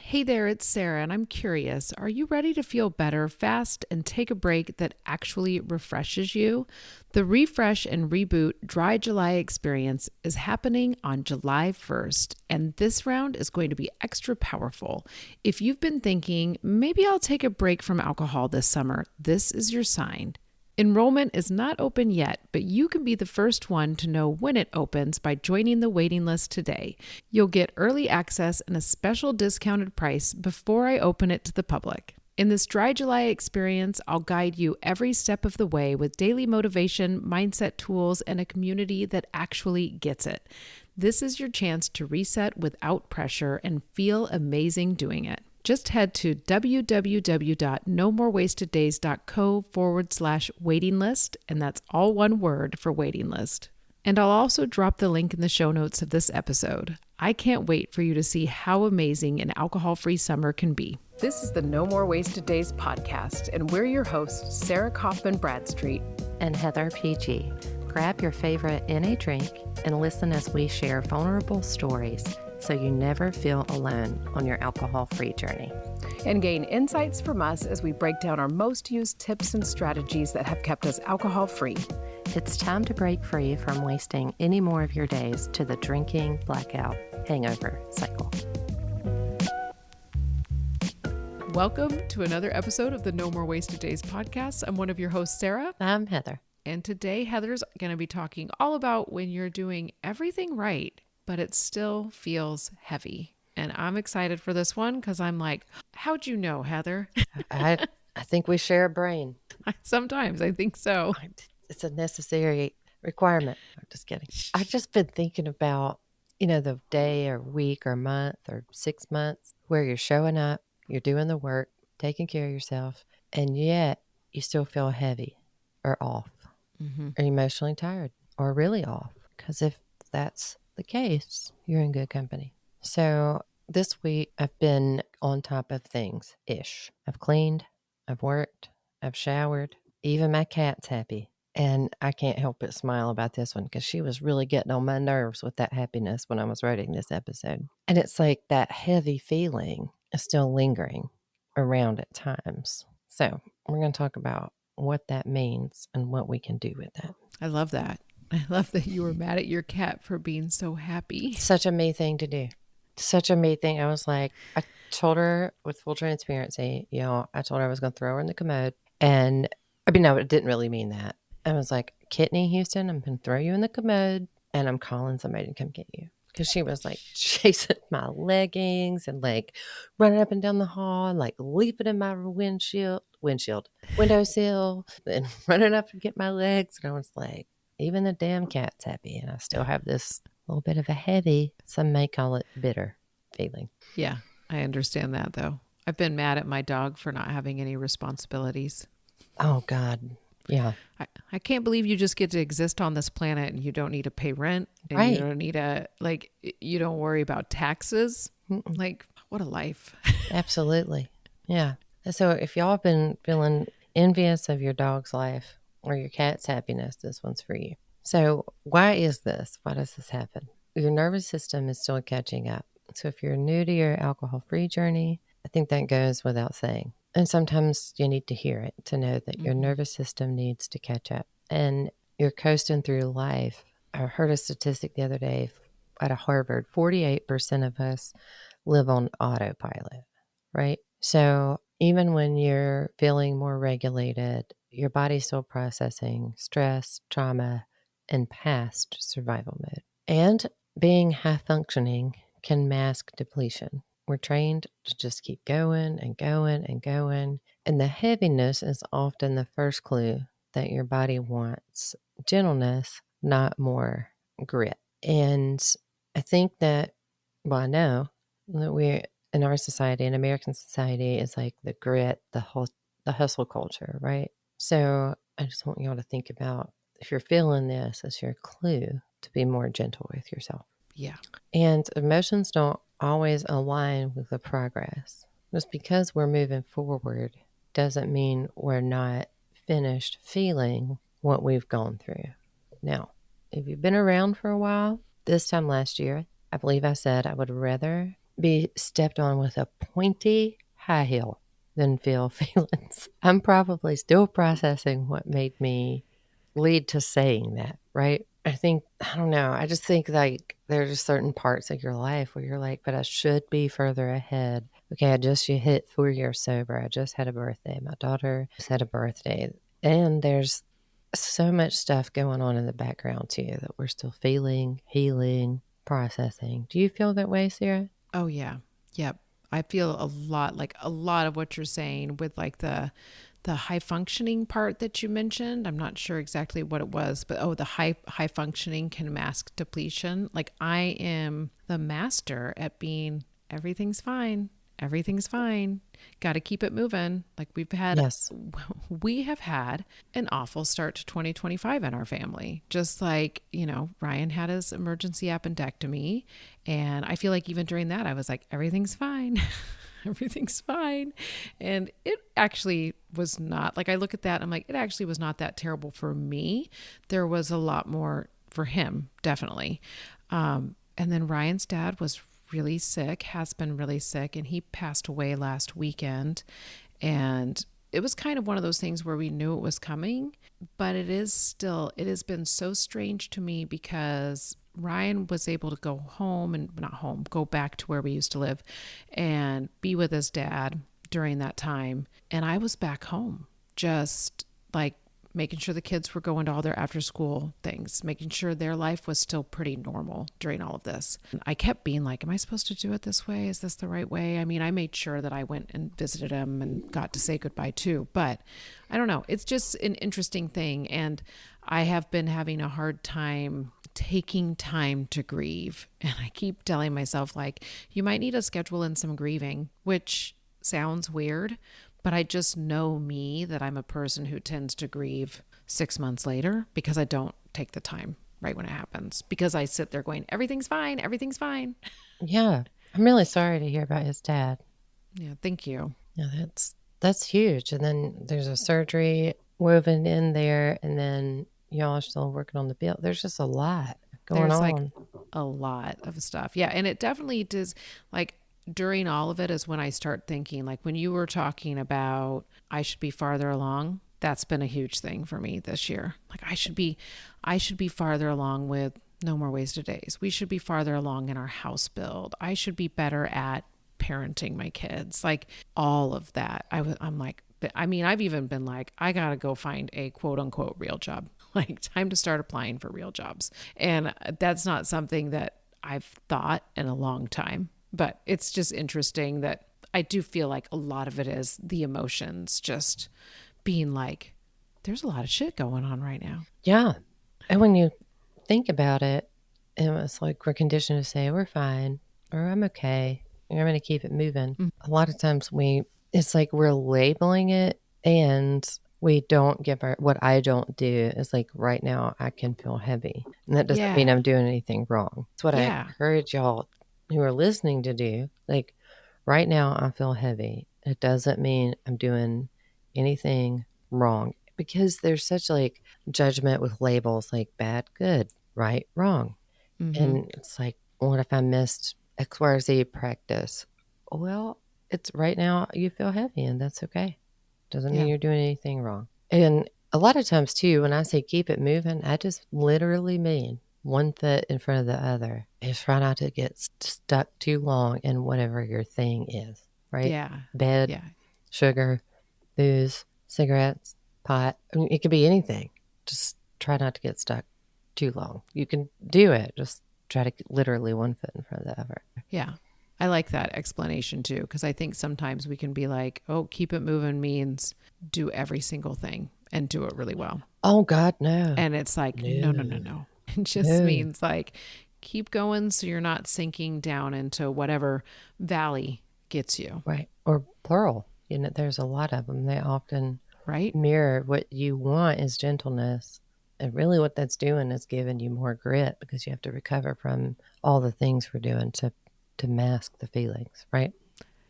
Hey there, it's Sarah, and I'm curious, are you ready to feel better fast and take a break that actually refreshes you? The Refresh and Reboot Dry July experience is happening on July 1st, and this round is going to be extra powerful. If you've been thinking, maybe I'll take a break from alcohol this summer, this is your sign. Enrollment is not open yet, but you can be the first one to know when it opens by joining the waiting list today. You'll get early access and a special discounted price before I open it to the public. In this Dry July experience, I'll guide you every step of the way with daily motivation, mindset tools, and a community that actually gets it. This is your chance to reset without pressure and feel amazing doing it. Just head to www.nomorewasteddays.co/waiting list, and that's all one word for waiting list. And I'll also drop the link in the show notes of this episode. I can't wait for you to see how amazing an alcohol-free summer can be. This is the No More Wasted Days podcast, and we're your hosts, Sarah Kaufman Bradstreet and Heather PG. Grab your favorite NA drink and listen as we share vulnerable stories so you never feel alone on your alcohol-free journey. And gain insights from us as we break down our most used tips and strategies that have kept us alcohol-free. It's time to break free from wasting any more of your days to the drinking, blackout, hangover cycle. Welcome to another episode of the No More Wasted Days podcast. I'm one of your hosts, Sarah. I'm Heather. And today, Heather's going to be talking all about when you're doing everything right, but it still feels heavy. And I'm excited for this one because I'm like, how'd you know, Heather? I think we share a brain. Sometimes I think so. It's a necessary requirement. I'm just kidding. I've just been thinking about, the day or week or month or 6 months where you're showing up, you're doing the work, taking care of yourself, and yet you still feel heavy or off or emotionally tired or really off. Because if that's the case, you're in good company. So this week I've been on top of things-ish. I've cleaned, I've worked, I've showered, even my cat's happy. And I can't help but smile about this one because she was really getting on my nerves with that happiness when I was writing this episode. And it's like that heavy feeling is still lingering around at times. So we're going to talk about what that means and what we can do with that. I love that. I love that you were mad at your cat for being so happy. Such a me thing to do. Such a me thing. I was like, I told her with full transparency, I told her I was going to throw her in the commode. And no, it didn't really mean that. I was like, Kitten Houston, I'm going to throw you in the commode and I'm calling somebody to come get you. Because she was like chasing my leggings and like running up and down the hall and like leaping in my windowsill and running up to get my legs. And I was like, even the damn cat's happy. And I still have this little bit of a heavy, some may call it bitter feeling. Yeah, I understand that though. I've been mad at my dog for not having any responsibilities. Oh, God. Yeah. I can't believe you just get to exist on this planet and you don't need to pay rent. And right. You don't need you don't worry about taxes. Mm-mm. Like, what a life. Absolutely. Yeah. So if y'all have been feeling envious of your dog's life or your cat's happiness, this one's for you. So why is this? Why does this happen? Your nervous system is still catching up. So if you're new to your alcohol-free journey, I think that goes without saying. And sometimes you need to hear it to know that your nervous system needs to catch up. And you're coasting through life. I heard a statistic the other day at Harvard, 48% of us live on autopilot, right? So even when you're feeling more regulated, your body's still processing stress, trauma, and past survival mode. And being high functioning can mask depletion. We're trained to just keep going and going and going. And the heaviness is often the first clue that your body wants gentleness, not more grit. And I think that, I know that we in our society, in American society, is like the grit, the hustle culture, right? So I just want y'all to think about if you're feeling this as your clue to be more gentle with yourself. Yeah. And emotions don't always align with the progress. Just because we're moving forward doesn't mean we're not finished feeling what we've gone through. Now, if you've been around for a while, this time last year, I believe I said I would rather be stepped on with a pointy high heel than feel feelings. I'm probably still processing what made me lead to saying that, right? I don't know. I just think like there's certain parts of your life where you're like, but I should be further ahead. Okay, I just you hit 4 years sober. I just had a birthday. My daughter just had a birthday. And there's so much stuff going on in the background too that we're still feeling, healing, processing. Do you feel that way, Sarah? Oh yeah. Yep. I feel a lot of what you're saying with like the high functioning part that you mentioned. I'm not sure exactly what it was, but the high functioning can mask depletion. Like I am the master at being everything's fine. Everything's fine. Got to keep it moving. Like Yes. we have had an awful start to 2025 in our family. Just like, Ryan had his emergency appendectomy. And I feel like even during that, I was like, everything's fine. Everything's fine. And it actually was not like I look at that, and I'm like, it actually was not that terrible for me. There was a lot more for him, definitely. And then Ryan's dad was really sick, has been really sick, and he passed away last weekend. And it was kind of one of those things where we knew it was coming, but it has been so strange to me because Ryan was able to go home and not home, go back to where we used to live and be with his dad during that time. And I was back home, just like making sure the kids were going to all their after school things, making sure their life was still pretty normal during all of this. And I kept being like, am I supposed to do it this way? Is this the right way? I mean, I made sure that I went and visited him and got to say goodbye too, but I don't know. It's just an interesting thing. And I have been having a hard time taking time to grieve. And I keep telling myself, like, you might need to schedule in some grieving, which sounds weird, but I just know me that I'm a person who tends to grieve 6 months later because I don't take the time right when it happens, because I sit there going, everything's fine, everything's fine. Yeah. I'm really sorry to hear about his dad. Yeah, thank you. Yeah, that's huge. And then there's a surgery woven in there, and then y'all are still working on the bill. There's just a lot going There's like on. a lot of stuff. Yeah. And it definitely does. Like during all of it is when I start thinking, like when you were talking about, I should be farther along. That's been a huge thing for me this year. Like I should be farther along with no more wasted days. We should be farther along in our house build. I should be better at parenting my kids. Like all of that. I'm like, I mean, I've even been like, I got to go find a quote unquote real job. Like time to start applying for real jobs. And that's not something that I've thought in a long time, but it's just interesting that I do feel like a lot of it is the emotions just being like, there's a lot of shit going on right now. Yeah. And when you think about it, it was like we're conditioned to say, we're fine, or I'm okay, or I'm going to keep it moving. A lot of times it's like we're labeling it, and we don't give what I don't do is like right now I can feel heavy. And that doesn't mean Yeah. I'm doing anything wrong. It's what I Yeah. encourage y'all who are listening to do. Like right now I feel heavy. It doesn't mean I'm doing anything wrong, because there's such like judgment with labels like bad, good, right, wrong. Mm-hmm. And it's like, what if I missed X, Y, or Z practice? Well, it's right now you feel heavy, and that's okay. Doesn't mean Yeah. you're doing anything wrong. And a lot of times, too, when I say keep it moving, I just literally mean one foot in front of the other. Is try not to get stuck too long in whatever your thing is, right? Yeah. Bed, Yeah. sugar, booze, cigarettes, pot. I mean, it could be anything. Just try not to get stuck too long. You can do it. Just try to get literally one foot in front of the other. Yeah. I like that explanation too, because I think sometimes we can be like, oh, keep it moving means do every single thing and do it really well. Oh, God, no. And it's like, no, no, no, No. no. It just No. means like keep going so you're not sinking down into whatever valley gets you, Right. Or plural. You know, there's a lot of them. They often right? mirror what you want is gentleness. And really what that's doing is giving you more grit, because you have to recover from all the things we're doing to mask the feelings, right?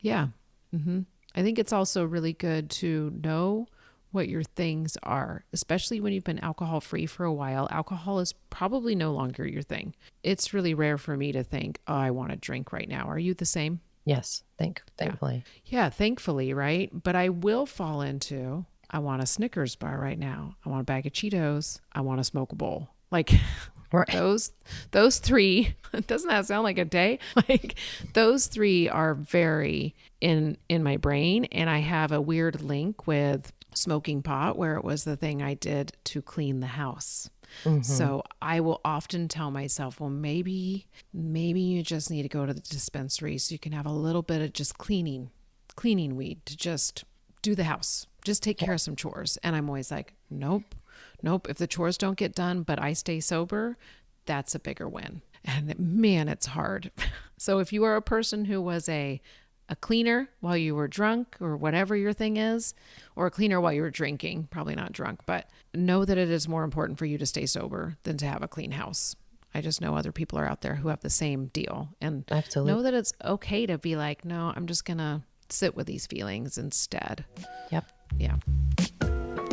Yeah. I think it's also really good to know what your things are, especially when you've been alcohol free for a while. Alcohol is probably no longer your thing. It's really rare for me to think, oh, I want to drink right now. Are you the same? Yes, Yeah. thankfully. Yeah, thankfully, right? But I will fall into, I want a Snickers bar right now. I want a bag of Cheetos. I want to smoke a bowl. Like Right. those three, doesn't that sound like a day? Like those three are very in my brain, and I have a weird link with smoking pot where it was the thing I did to clean the house. Mm-hmm. So I will often tell myself, well, maybe you just need to go to the dispensary so you can have a little bit of just cleaning weed to just do the house, just take care of some chores. And I'm always like, nope. If the chores don't get done, but I stay sober, that's a bigger win. And man, it's hard. So if you are a person who was a cleaner while you were drunk or whatever your thing is, or a cleaner while you were drinking, probably not drunk, but know that it is more important for you to stay sober than to have a clean house. I just know other people are out there who have the same deal, and Absolutely. know that it's okay to be like, no, I'm just going to sit with these feelings instead. Yep. Yeah.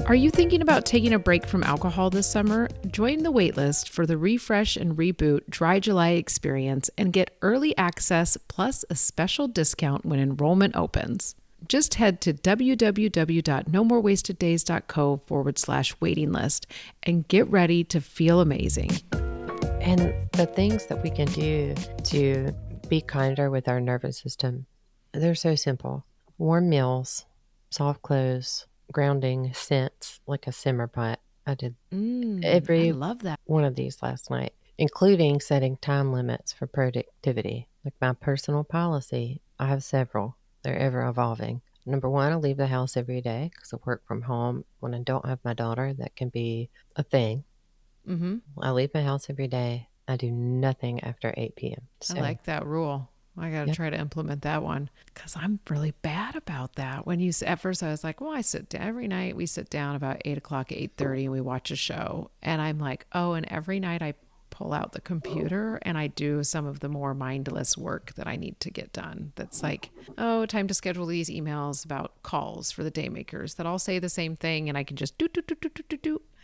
Are you thinking about taking a break from alcohol this summer? Join the waitlist for the Refresh and Reboot Dry July experience and get early access plus a special discount when enrollment opens. Just head to www.nomorewasteddays.co/waiting list and get ready to feel amazing. And the things that we can do to be kinder with our nervous system, they're so simple. Warm meals, soft clothes, grounding, scents, like a simmer pot. I did I every love that. one of these last night, including setting time limits for productivity. Like my personal policy, I have several. They're ever evolving. Number one, I leave the house every day because I work from home. When I don't have my daughter, that can be a thing. Mm-hmm. I leave my house every day. I do nothing after 8 p.m. I So, like that rule. I got to yep. try to implement that one because I'm really bad about that. When you at first I was like, well, I sit down every night. We sit down about 8 o'clock, 8:30, and we watch a show. And I'm like, oh, and every night I pull out the computer and I do some of the more mindless work that I need to get done. That's like, oh, time to schedule these emails about calls for the day makers that all say the same thing, and I can just do.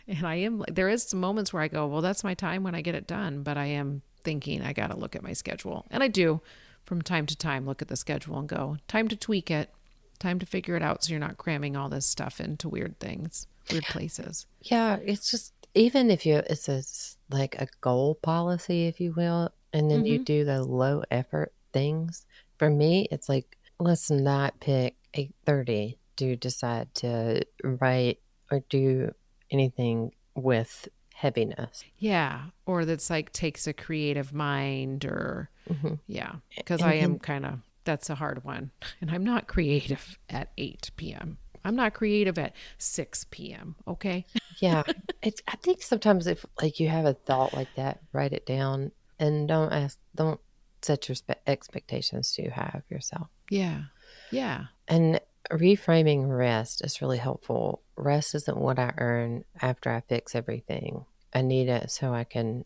And I am like, there is some moments where I go, well, that's my time when I get it done. But I am thinking I got to look at my schedule, and I do from time to time look at the schedule and go, time to tweak it, time to figure it out so you're not cramming all this stuff into weird things, weird places. Yeah, it's just, even if it's like a goal policy, if you will, and then you do the low effort things. For me, it's like, let's not pick 8:30 to decide to write or do anything with heaviness. Yeah. Or that's like takes a creative mind or, Hmm. yeah. Because I And am then, kind of, that's a hard one. And I'm not creative at 8 p.m. I'm not creative at 6 p.m. Okay. yeah, I think sometimes if like you have a thought like that, write it down and don't set your expectations too high of yourself. Yeah. Yeah. And reframing rest is really helpful. Rest isn't what I earn after I fix everything. I need it so I can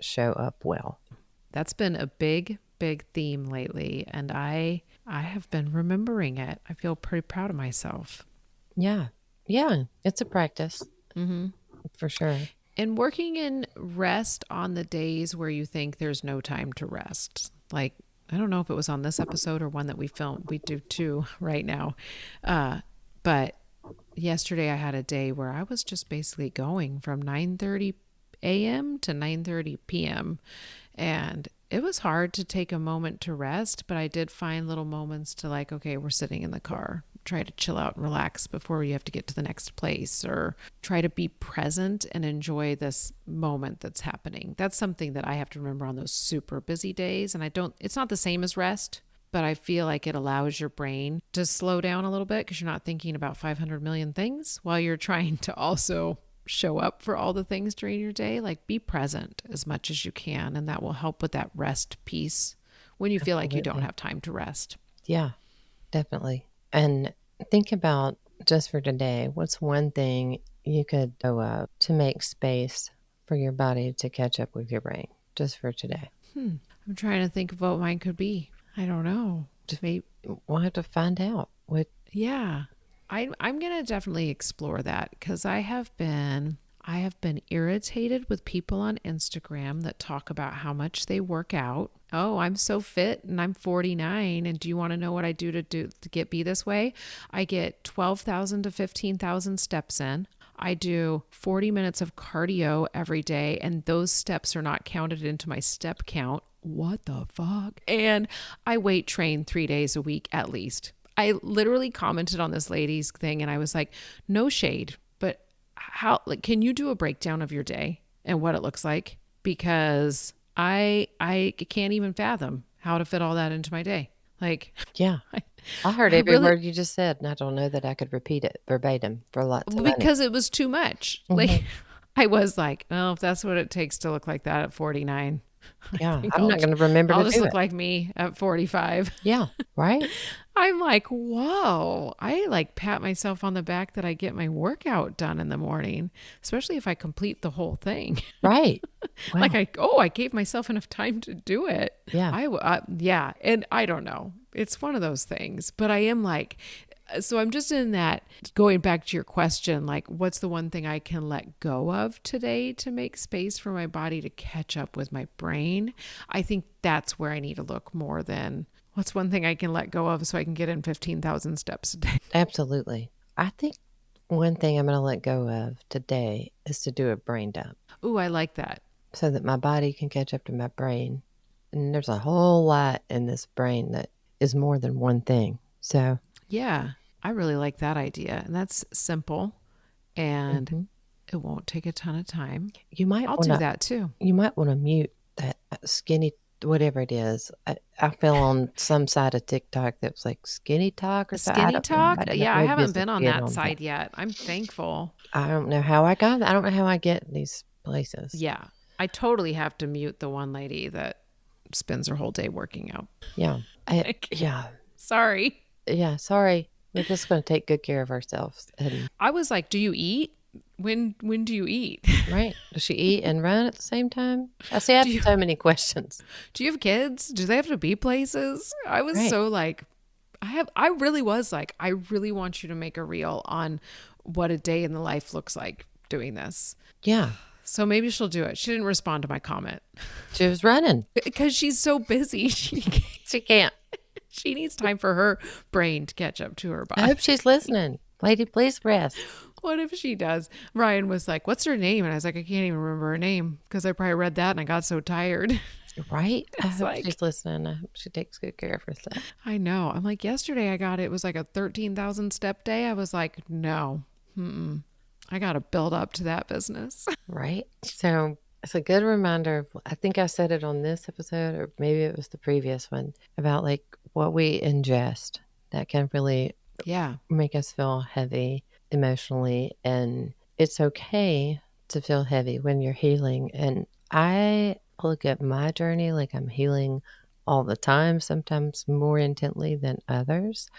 show up well. That's been a big theme lately. And I have been remembering it. I feel pretty proud of myself. Yeah. Yeah. It's a practice Mm-hmm. for sure. And working in rest on the days where you think there's no time to rest. Like, I don't know if it was on this episode or one that we filmed. We do two right now. But yesterday I had a day where I was just basically going from 9:30 a.m. to 9:30 p.m. And it was hard to take a moment to rest, but I did find little moments to like, okay, we're sitting in the car, try to chill out and relax before you have to get to the next place, or try to be present and enjoy this moment that's happening. That's something that I have to remember on those super busy days. And it's not the same as rest, but I feel like it allows your brain to slow down a little bit because you're not thinking about 500 million things while you're trying to also show up for all the things during your day. Like, be present as much as you can, and that will help with that rest piece when you feel like you don't Absolutely. have time to rest. Yeah, definitely. And think about, just for today, what's one thing you could do to make space for your body to catch up with your brain, just for today? I'm trying to think of what mine could be. I don't know. Just, Maybe, we'll have to find out what. yeah. I'm going to definitely explore that because I have been irritated with people on Instagram that talk about how much they work out. Oh, I'm so fit and I'm 49. And do you want to know what I do to be this way? I get 12,000 to 15,000 steps in. I do 40 minutes of cardio every day, and those steps are not counted into my step count. What the fuck? And I weight train 3 days a week at least. I literally commented on this lady's thing and I was like, no shade, but how, like, can you do a breakdown of your day and what it looks like? Because I can't even fathom how to fit all that into my day. Like, Yeah. I heard I every really, word you just said, and I don't know that I could repeat it verbatim for lots of money. because it was too much. Like, I was like, oh, if that's what it takes to look like that at 49, Yeah, I think I'm not going to remember I'll to just do look it. like me at 45. Yeah, right? I'm like, whoa, I like pat myself on the back that I get my workout done in the morning, especially if I complete the whole thing. Right. Like Wow. I gave myself enough time to do it. Yeah. Yeah. And I don't know. It's one of those things, but I am like, so I'm just in that, going back to your question, like, what's the one thing I can let go of today to make space for my body to catch up with my brain? I think that's where I need to look more than what's one thing I can let go of so I can get in 15,000 steps a day. Absolutely. I think one thing I'm going to let go of today is to do a brain dump Ooh, I like that. so that my body can catch up to my brain. And there's a whole lot in this brain that is more than one thing. So, Yeah, I really like that idea. And that's simple and mhm. it won't take a ton of time. you might I'll want do to that too. you might want to mute that skinny whatever it is. I fell on some side of TikTok that was like skinny talk or so. I Skinny don't know. talk? I don't have Yeah, I no haven't business been on being that on that. side yet. I'm thankful. I don't know how I got. I don't know how I get these places. Yeah, I totally have to mute the one lady that spends her whole day working out. Yeah. Like, Yeah. sorry. Yeah. Sorry. We're just going to take good care of ourselves. And I was like, do you eat? When do you eat? right. Does she eat and run at the same time? I see. I have Do you so many questions. do you have kids? Do they have to be places? I was Right. so like, I really was like, I really want you to make a reel on what a day in the life looks like doing this. Yeah. So maybe she'll do it. She didn't respond to my comment She was running. because she's so busy. She can't. She needs time for her brain to catch up to her I body. hope she's listening. Lady, please rest. What if she does? Ryan was like, what's her name? And I was like, I can't even remember her name because I probably read that and I got so tired. Right? I It's hope like, she's listening. I hope she takes good care of herself. I know. I'm like, yesterday I got it was like a 13,000 step day. I was like, no, I got to build up to that business. Right? So it's a good reminder of, I think I said it on this episode, or maybe it was the previous one, about like what we ingest that can really Yeah. make us feel heavy emotionally. And it's okay to feel heavy when you're healing. And I look at my journey like I'm healing all the time, sometimes more intently than others.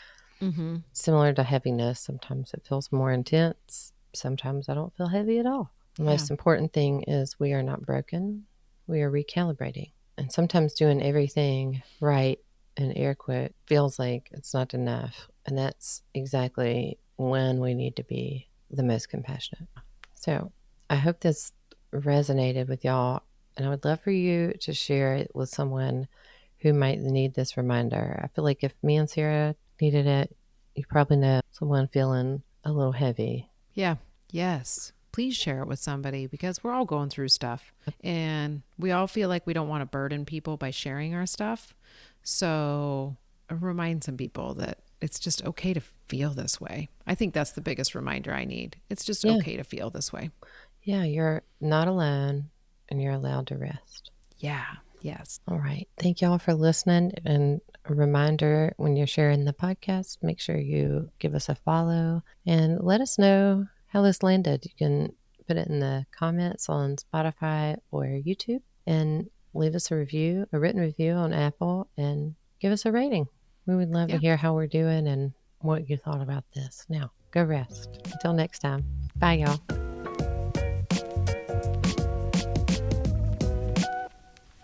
Mm-hmm. Similar to heaviness, sometimes it feels more intense. Sometimes I don't feel heavy at all. The Yeah. most important thing is we are not broken. We are recalibrating. And sometimes doing everything right and air quote feels like it's not enough. And that's exactly when we need to be the most compassionate. So I hope this resonated with y'all. And I would love for you to share it with someone who might need this reminder. I feel like if me and Sarah needed it, you probably know someone feeling a little heavy. Yeah. Yes. Please share it with somebody because we're all going through stuff and we all feel like we don't want to burden people by sharing our stuff. So remind some people that it's just okay to feel this way. I think that's the biggest reminder I need. It's just Yeah. okay to feel this way. Yeah, you're not alone and you're allowed to rest. Yeah. Yes. All right. Thank y'all for listening. And a reminder, when you're sharing the podcast, make sure you give us a follow and let us know how this landed. You can put it in the comments on Spotify or YouTube and leave us a review, a written review on Apple, and give us a rating. We would love to hear how we're doing and what you thought about this. Now, go rest. Until next time. Bye, y'all.